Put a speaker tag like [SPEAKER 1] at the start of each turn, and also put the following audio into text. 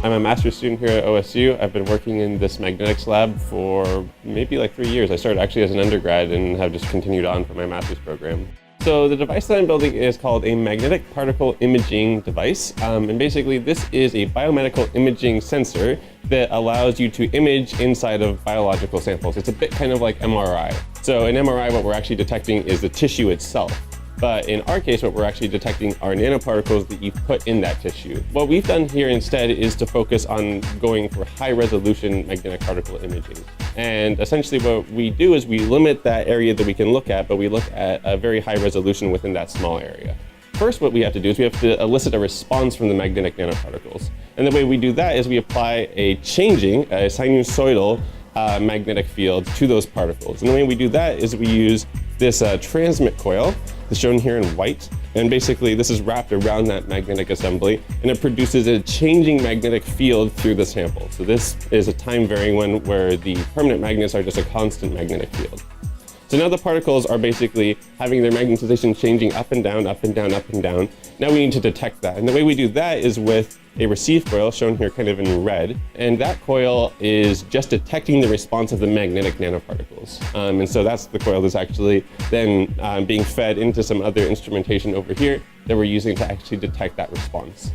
[SPEAKER 1] I'm a master's student here at OSU. I've been working in this magnetics lab for maybe like 3 years. I started actually as an undergrad and have just continued on for my master's program. So the device that I'm building is called a magnetic particle imaging device. And basically this is a biomedical imaging sensor that allows you to image inside of biological samples. It's a bit kind of like MRI. So in MRI, what we're actually detecting is the tissue itself. But in our case, what we're actually detecting are nanoparticles that you put in that tissue. What we've done here instead is to focus on going for high resolution magnetic particle imaging. And essentially what we do is we limit that area that we can look at, but we look at a very high resolution within that small area. First, what we have to do is we have to elicit a response from the magnetic nanoparticles. And the way we do that is we apply a sinusoidal magnetic field to those particles. And the way we do that is we use this transmit coil, that's shown here in white, and basically this is wrapped around that magnetic assembly, and it produces a changing magnetic field through the sample. So this is a time-varying one where the permanent magnets are just a constant magnetic field. So now the particles are basically having their magnetization changing up and down, up and down, up and down. Now we need to detect that. And the way we do that is with a receive coil, shown here kind of in red. And that coil is just detecting the response of the magnetic nanoparticles. And so that's the coil that's actually then being fed into some other instrumentation over here that we're using to actually detect that response.